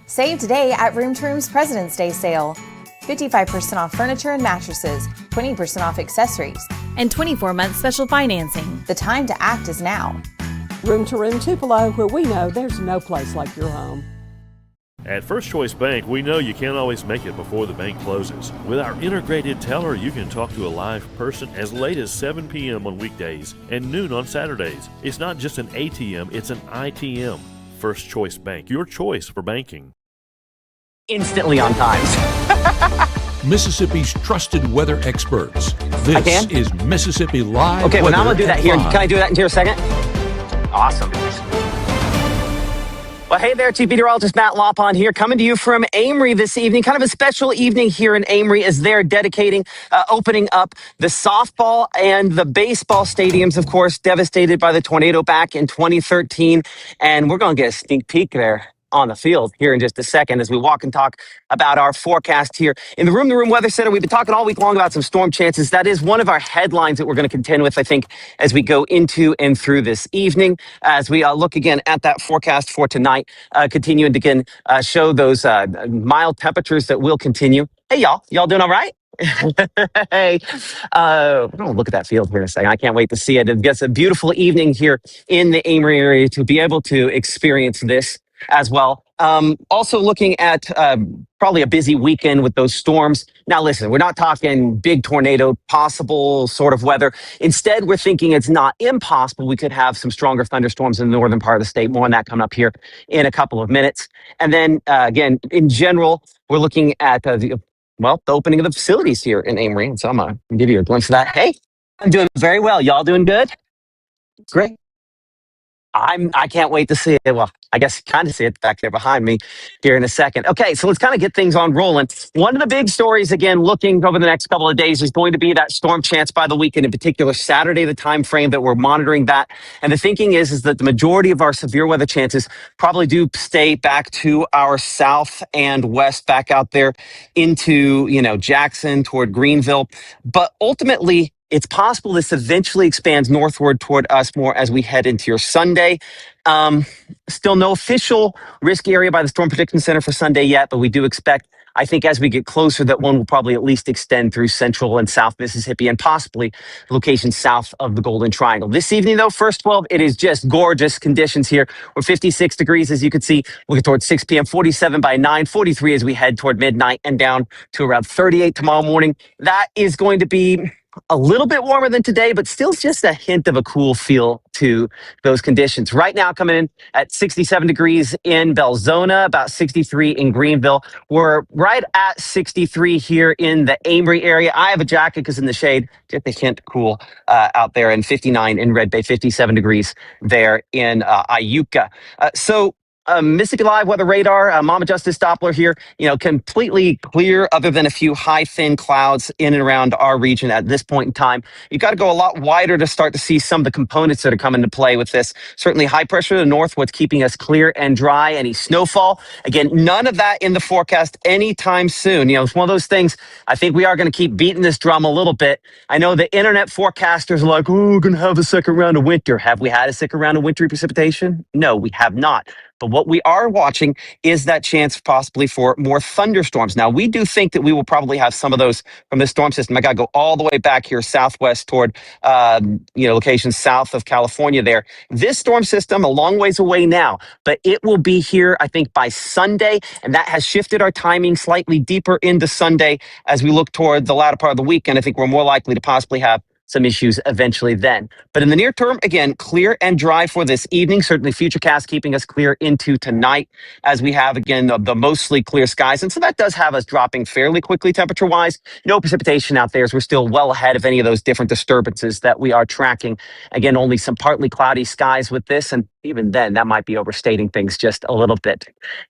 Save today at Room to Room's President's Day sale. 55% off furniture and mattresses, 20% off accessories, and 24-month special financing. The time to act is now. Room to Room Tupelo, where we know there's no place like your home. At First Choice Bank, we know you can't always make it before the bank closes. With our integrated teller, you can talk to a live person as late as 7 p.m. on weekdays and noon on Saturdays. It's not just an ATM, it's an ITM. First Choice Bank, your choice for banking. Instantly on time. Mississippi's trusted weather experts. This is Mississippi Live. Okay, well, now I'm going to do that here. Can I do that in here a second? Awesome. Well, hey there, Chief Meteorologist Matt Lopon here, coming to you from Amory this evening. Kind of a special evening here in Amory as they're opening up the softball and the baseball stadiums, of course, devastated by the tornado back in 2013. And we're going to get a sneak peek there on the field here in just a second as we walk and talk about our forecast here in the Room to Room Weather Center. We've been talking all week long about some storm chances. That is one of our headlines that we're going to contend with, I think, as we go into and through this evening. As we look again at that forecast for tonight, continuing to again show those mild temperatures that will continue. Hey, y'all doing all right? Hey, we're going to look at that field here in a second. I can't wait to see it. It's a beautiful evening here in the Amory area to be able to experience this as well. Also looking at probably a busy weekend with those storms. Now, listen, we're not talking big tornado, possible sort of weather. Instead, we're thinking it's not impossible. We could have some stronger thunderstorms in the northern part of the state. More on that coming up here in a couple of minutes. And then, again, in general, we're looking at the opening of the facilities here in Amory. And so I'm going to give you a glimpse of that. Hey, I'm doing very well. Y'all doing good? Great. I can't wait to see it. Well, I guess you kind of see it back there behind me here in a second. Okay, so let's kind of get things on rolling. One of the big stories, again, looking over the next couple of days is going to be that storm chance by the weekend, in particular Saturday, the time frame that we're monitoring that. And the thinking is that the majority of our severe weather chances probably do stay back to our south and west, back out there into, Jackson, toward Greenville. But ultimately, it's possible this eventually expands northward toward us more as we head into your Sunday. Still no official risk area by the Storm Prediction Center for Sunday yet, but we do expect, I think, as we get closer, that one will probably at least extend through central and south Mississippi and possibly locations south of the Golden Triangle. This evening, though, first 12, it is just gorgeous conditions here. We're 56 degrees, as you can see. We'll get towards 6 p.m., 47 by 9, 43 as we head toward midnight, and down to around 38 tomorrow morning. That is going to be a little bit warmer than today, but still just a hint of a cool feel to those conditions. Right now, coming in at 67 degrees in Belzona, about 63 in Greenville. We're right at 63 here in the Amory area. I have a jacket because in the shade, just a hint cool out there, and 59 in Red Bay, 57 degrees there in Iuka. Mississippi Live Weather Radar, Mama Justice Doppler here, completely clear other than a few high, thin clouds in and around our region at this point in time. You got to go a lot wider to start to see some of the components that are coming into play with this. Certainly high pressure to the north, what's keeping us clear and dry. Any snowfall, again, none of that in the forecast anytime soon. It's one of those things. I think we are going to keep beating this drum a little bit. I know the internet forecasters are like, we're going to have a second round of winter. Have we had a second round of wintry precipitation? No, we have not. But what we are watching is that chance possibly for more thunderstorms. Now, we do think that we will probably have some of those from this storm system. I got to go all the way back here southwest toward, locations south of California there. This storm system, a long ways away now, but it will be here, I think, by Sunday. And that has shifted our timing slightly deeper into Sunday as we look toward the latter part of the weekend. I think we're more likely to possibly have some issues eventually then. But in the near term, again, clear and dry for this evening. Certainly Futurecast keeping us clear into tonight as we have, again, the mostly clear skies. And so that does have us dropping fairly quickly temperature-wise. No precipitation out there as we're still well ahead of any of those different disturbances that we are tracking. Again, only some partly cloudy skies with this, and even then, that might be overstating things just a little bit.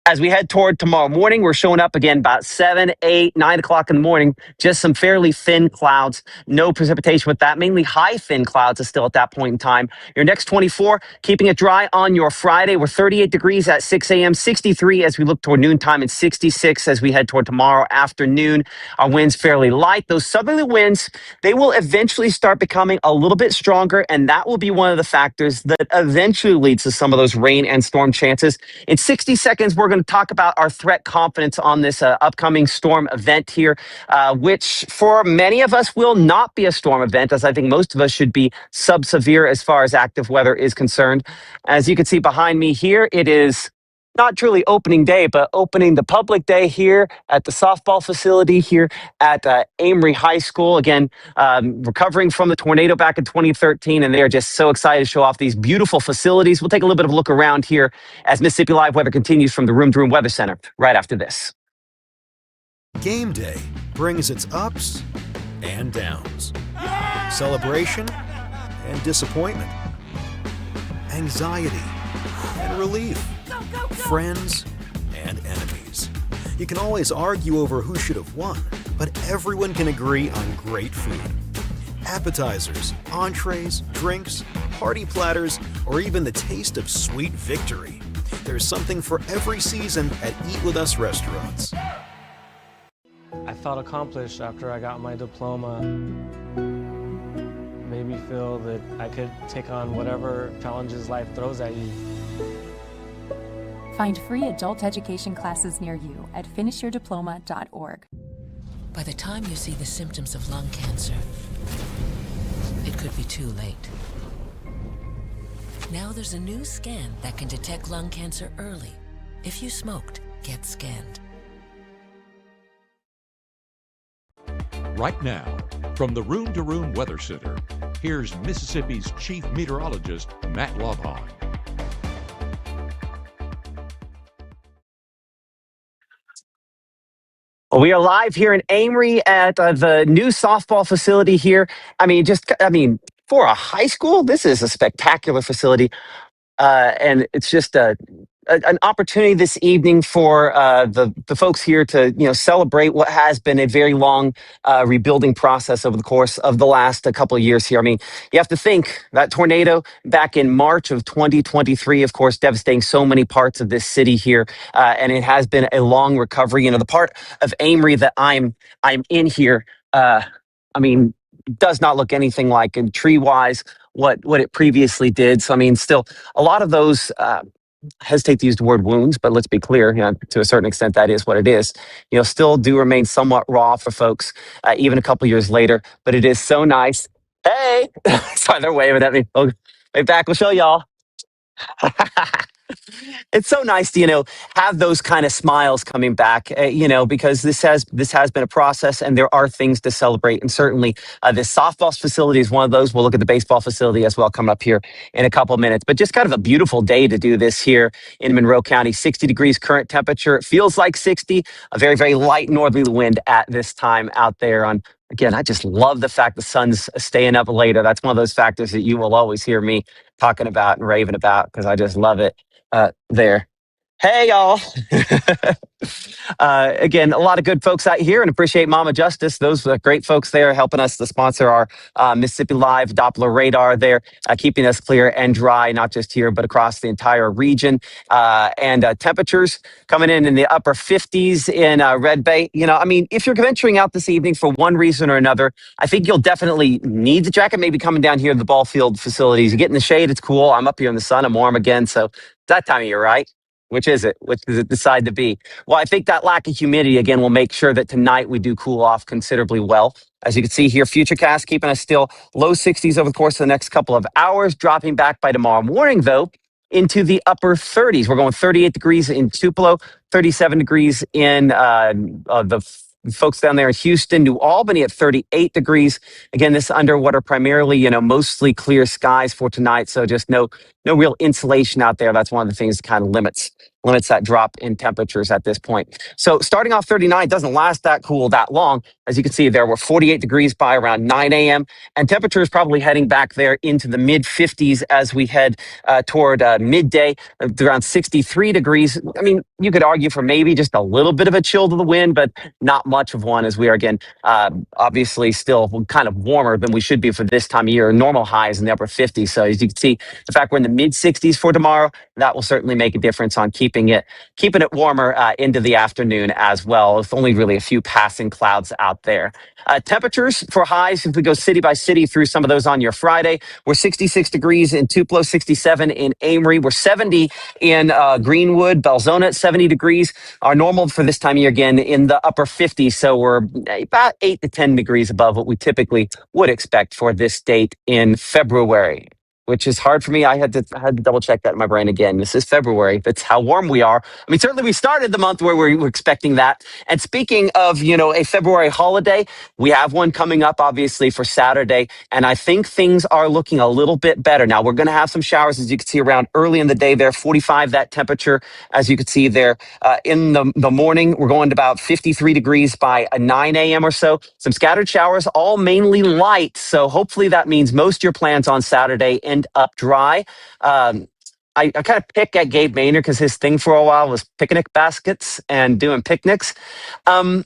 As we head toward tomorrow morning, we're showing up again about 7, 8, 9 o'clock in the morning. Just some fairly thin clouds. No precipitation with that. Mainly high thin clouds is still at that point in time. Your next 24, keeping it dry on your Friday. We're 38 degrees at 6 a.m., 63 as we look toward noontime, and 66 as we head toward tomorrow afternoon. Our winds fairly light. Those southerly winds, they will eventually start becoming a little bit stronger, and that will be one of the factors that eventually leads to some of those rain and storm chances. In 60 seconds, we're going to talk about our threat confidence on this upcoming storm event here, which for many of us will not be a storm event, as I think most of us should be sub-severe as far as active weather is concerned. As you can see behind me here, it is not truly opening day, but opening the public day here at the softball facility here at Amory High School. Again, recovering from the tornado back in 2013, and they are just so excited to show off these beautiful facilities. We'll take a little bit of a look around here as Mississippi Live Weather continues from the Room to Room Weather Center right after this. Game day brings its ups and downs, celebration and disappointment, anxiety and relief, friends and enemies. You can always argue over who should have won, but everyone can agree on great food. Appetizers, entrees, drinks, party platters, or even the taste of sweet victory. There's something for every season at Eat With Us restaurants. I felt accomplished after I got my diploma. Made me feel that I could take on whatever challenges life throws at you. Find free adult education classes near you at finishyourdiploma.org. By the time you see the symptoms of lung cancer, it could be too late. Now there's a new scan that can detect lung cancer early. If you smoked, get scanned. Right now, from the Room to Room Weather Center, here's Mississippi's Chief Meteorologist, Matt Lobhon. Well, we are live here in Amory at the new softball facility here. For a high school, this is a spectacular facility. And it's just an opportunity this evening for the folks here to celebrate what has been a very long rebuilding process over the course of the last couple of years here. I mean, you have to think that tornado back in March of 2023, of course, devastating so many parts of this city here, and it has been a long recovery. The part of Amory that I'm in here, does not look anything like, and tree-wise, what it previously did. So, still a lot of those, hesitate to use the word wounds, but let's be clear, to a certain extent, that is what it is. Still do remain somewhat raw for folks, even a couple years later, but it is so nice. Hey, sorry, they're waving at me. Oh, wave back, we'll show y'all. It's so nice to have those kind of smiles coming back, because this has been a process, and there are things to celebrate. And certainly this softball facility is one of those. We'll look at the baseball facility as well coming up here in a couple of minutes. But just kind of a beautiful day to do this here in Monroe County. 60 degrees current temperature. It feels like 60. A very, very light northerly wind at this time out there on. Again, I just love the fact the sun's staying up later. That's one of those factors that you will always hear me talking about and raving about, because I just love it. There. Hey, y'all. Again, a lot of good folks out here, and appreciate Mama Justice. Those great folks there helping us to sponsor our Mississippi Live Doppler radar there, keeping us clear and dry, not just here, but across the entire region. And temperatures coming in the upper 50s in Red Bay. If you're venturing out this evening for one reason or another, I think you'll definitely need the jacket. Maybe coming down here to the ball field facilities. You get in the shade, it's cool. I'm up here in the sun, I'm warm again. So that time of year, right? Which is it? Which does it decide to be? Well, I think that lack of humidity, again, will make sure that tonight we do cool off considerably well. As you can see here, Futurecast keeping us still low 60s over the course of the next couple of hours, dropping back by tomorrow morning, though, into the upper 30s. We're going 38 degrees in Tupelo, 37 degrees in the folks down there in Houston, New Albany at 38 degrees. Again, this under what are primarily, mostly clear skies for tonight. So just no no real insulation out there. That's one of the things that kind of limits that drop in temperatures at this point. So starting off 39 doesn't last that cool that long. As you can see there, we're 48 degrees by around 9 a.m. and temperatures probably heading back there into the mid 50s as we head toward midday, around 63 degrees. I mean, you could argue for maybe just a little bit of a chill to the wind, but not much of one as we are again, obviously still kind of warmer than we should be for this time of year. Normal highs in the upper 50s. So as you can see, the fact we're in the mid 60s for tomorrow, that will certainly make a difference on keeping it warmer into the afternoon as well. It's only really a few passing clouds out there. Temperatures for highs, if we go city by city through some of those on your Friday, we're 66 degrees in Tupelo, 67 in Amory. We're 70 in Greenwood, Belzona at 70 degrees. Our normal for this time of year, again, in the upper 50s. So we're about 8 to 10 degrees above what we typically would expect for this date in February, which is hard for me. I had to double check that in my brain again. This is February. That's how warm we are. I mean, certainly we started the month where we were expecting that. And speaking of, a February holiday, we have one coming up, obviously, for Saturday. And I think things are looking a little bit better. Now, we're going to have some showers, as you can see, around early in the day there, 45 that temperature, as you can see there. In the morning, we're going to about 53 degrees by 9 a.m. or so. Some scattered showers, all mainly light. So hopefully that means most of your plans on Saturday end up dry. I kind of pick at Gabe Maynard because his thing for a while was picnic baskets and doing picnics. Um,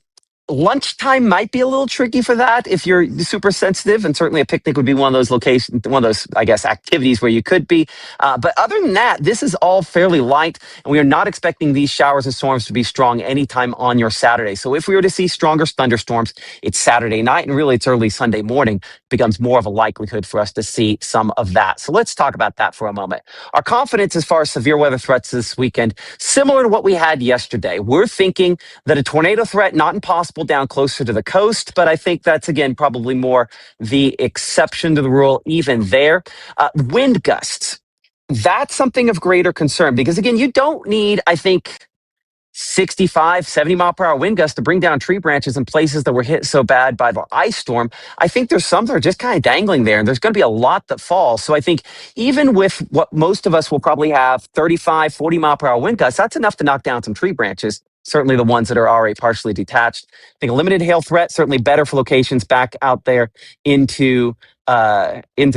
Lunchtime might be a little tricky for that if you're super sensitive, and certainly a picnic would be one of those locations, one of those, I guess, activities where you could be. But other than that, this is all fairly light, and we are not expecting these showers and storms to be strong anytime on your Saturday. So if we were to see stronger thunderstorms, it's Saturday night, and really it's early Sunday morning, becomes more of a likelihood for us to see some of that. So let's talk about that for a moment. Our confidence as far as severe weather threats this weekend, similar to what we had yesterday. We're thinking that a tornado threat, not impossible down closer to the coast, but I think that's, again, probably more the exception to the rule even there. Wind gusts, that's something of greater concern because, again, you don't need, I think, 65, 70 mile per hour wind gusts to bring down tree branches in places that were hit so bad by the ice storm. I think there's some that are just kind of dangling there, and there's going to be a lot that falls. So I think even with what most of us will probably have 35, 40 mile per hour wind gusts, that's enough to knock down some tree branches. Certainly the ones that are already partially detached. I think a limited hail threat, certainly better for locations back out there into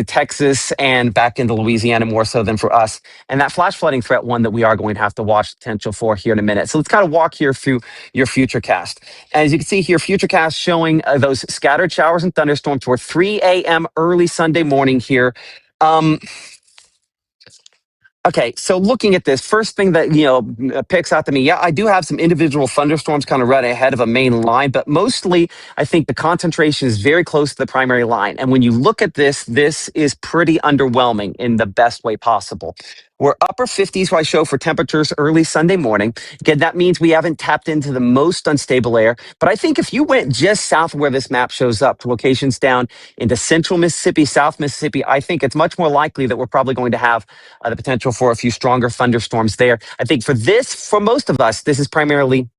Texas and back into Louisiana more so than for us. And that flash flooding threat, one that we are going to have to watch the potential for here in a minute. So let's kind of walk here through your futurecast. And as you can see here, futurecast showing those scattered showers and thunderstorms for 3 a.m. early Sunday morning here. Okay, so looking at this, first thing that picks out to me, yeah, I do have some individual thunderstorms kind of right ahead of a main line, but mostly I think the concentration is very close to the primary line. And when you look at this, this is pretty underwhelming in the best way possible. We're upper 50s, what I show for temperatures early Sunday morning. Again, that means we haven't tapped into the most unstable air. But I think if you went just south of where this map shows up to locations down into central Mississippi, South Mississippi, I think it's much more likely that we're probably going to have the potential for a few stronger thunderstorms there. I think for most of us, this is primarily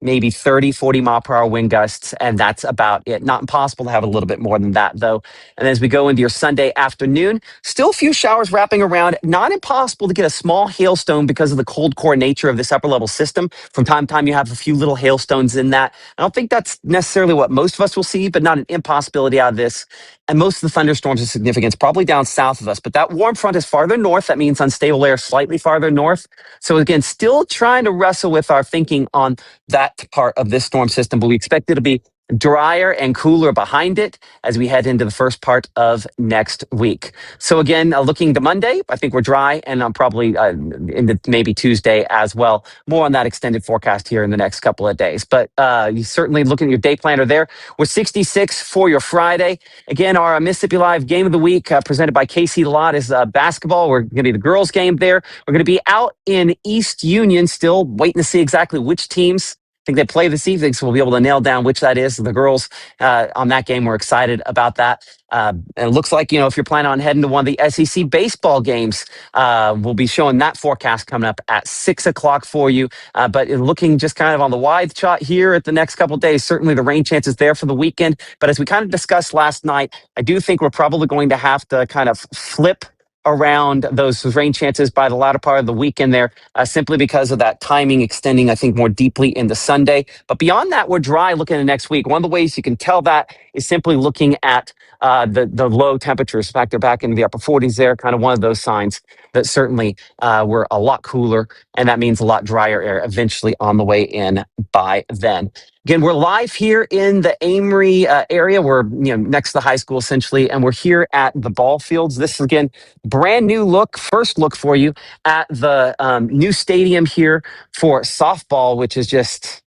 maybe 30, 40 mile per hour wind gusts, and that's about it. Not impossible to have a little bit more than that, though. And as we go into your Sunday afternoon, still a few showers wrapping around. Not impossible to get a small hailstone because of the cold core nature of this upper level system. From time to time, you have a few little hailstones in that. I don't think that's necessarily what most of us will see, but not an impossibility out of this. And most of the thunderstorms of significance probably down south of us. But that warm front is farther north. That means unstable air slightly farther north. So again, still trying to wrestle with our thinking on that part of this storm system, but we expect it to be drier and cooler behind it as we head into the first part of next week. So again, looking to Monday, I think we're dry, and I'm probably into maybe Tuesday as well. More on that extended forecast here in the next couple of days. But you certainly looking at your day planner there. We're 66 for your Friday. Again, our Mississippi Live Game of the Week presented by KC Lott is basketball. We're going to be the girls' game there. We're going to be out in East Union, still waiting to see exactly which teams think they play this evening, so we'll be able to nail down which that is. The girls on that game, we're excited about that. And it looks like, if you're planning on heading to one of the SEC baseball games, we'll be showing that forecast coming up at 6 o'clock for you. But looking just kind of on the wide shot here at the next couple of days, certainly the rain chances there for the weekend. But as we kind of discussed last night, I do think we're probably going to have to kind of flip around those rain chances by the latter part of the weekend there, simply because of that timing extending, I think, more deeply into Sunday. But beyond that, we're dry looking at next week. One of the ways you can tell that is simply looking at the low temperatures. In fact, they're back into the upper 40s there, kind of one of those signs that certainly we're a lot cooler, and that means a lot drier air eventually on the way in by then. Again, we're live here in the Amory area. We're next to the high school essentially, and we're here at the ball fields. This is, again, brand new look, first look for you at the new stadium here for softball, which is just,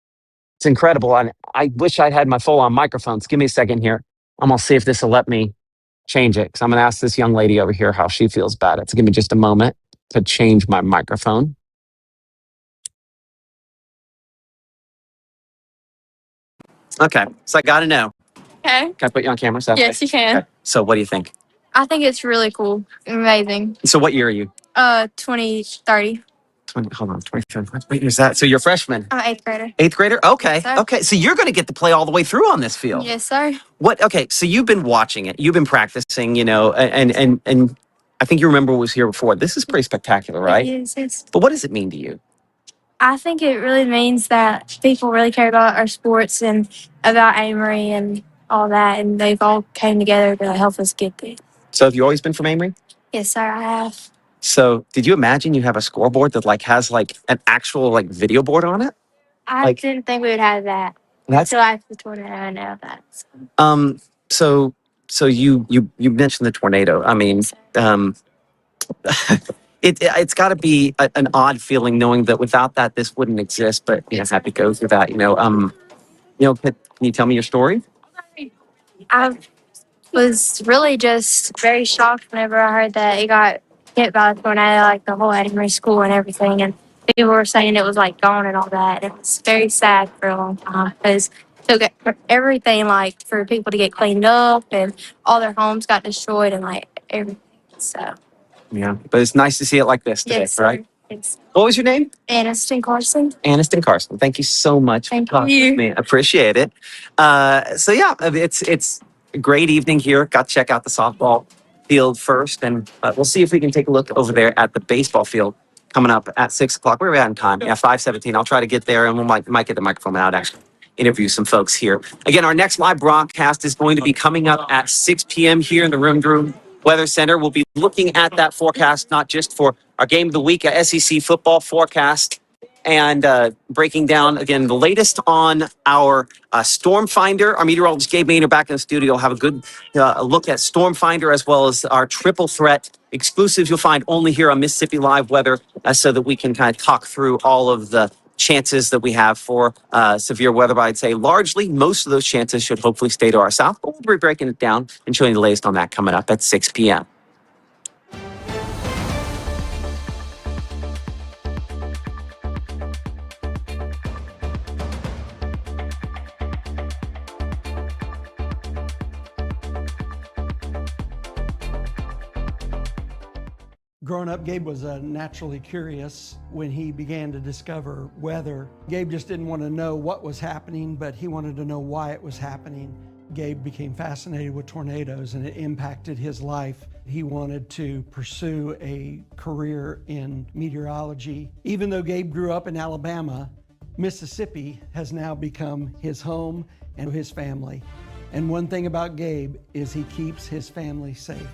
it's incredible. And I wish I'd had my full-on microphones. Give me a second here. I'm going to see if this will let me change it, because I'm going to ask this young lady over here how she feels about it. So give me just a moment to change my microphone. Okay, so I got to know. Okay. Can I put you on camera? So, Yes, you can. okay. So what do you think? I think it's really cool. Amazing. So what year are you? 2030. 20, hold on, 23rd. What year is that? So you're a freshman? I'm an 8th grader. 8th grader? Okay. Yes, sir. Okay. So you're going to get to play all the way through on this field. Yes, sir. What? Okay. So you've been watching it. You've been practicing, and I think you remember what was here before. This is pretty spectacular, right? Yes. But what does it mean to you? I think it really means that people really care about our sports and about Amory and all that, and they've all came together to help us get there. So have you always been from Amory? Yes, sir, I have. So did you imagine you have a scoreboard that has an actual video board on it? I didn't think we would have that until after the tornado. I know that. So you mentioned the tornado. I mean, it's got to be an odd feeling knowing that without that this wouldn't exist. But have to go through that. Can you tell me your story? I was really just very shocked whenever I heard that it got hit by a tornado, like the whole Amory school and everything. And people were saying it was gone and all that. It was very sad for a long time because it took everything for people to get cleaned up, and all their homes got destroyed and everything. So yeah, but it's nice to see it like this today, yes, right? Yes. What was your name? Aniston Carson. Aniston Carson. Thank you so much. Thank you. Me. Appreciate it. So yeah, it's a great evening here. Got to check out the softball field first, and we'll see if we can take a look over there at the baseball field coming up at 6 o'clock. Where are we at in time? Yeah, 5:17. I'll try to get there, and we might get the microphone out, actually interview some folks here. Again, our next live broadcast is going to be coming up at 6 p.m. here in the Room to Room Weather Center. We'll be looking at that forecast, not just for our game of the week, SEC football forecast, and breaking down, again, the latest on our Storm Finder. Our meteorologist, Gabe Maynard, back in the studio, will have a good look at Storm Finder as well as our triple threat exclusives you'll find only here on Mississippi Live Weather, so that we can kind of talk through all of the chances that we have for severe weather. But I'd say largely most of those chances should hopefully stay to our south, but we'll be breaking it down and showing you the latest on that coming up at 6 p.m. Growing up, Gabe was naturally curious. When he began to discover weather, Gabe just didn't want to know what was happening, but he wanted to know why it was happening. Gabe became fascinated with tornadoes, and it impacted his life. He wanted to pursue a career in meteorology. Even though Gabe grew up in Alabama, Mississippi has now become his home and his family. And one thing about Gabe is he keeps his family safe.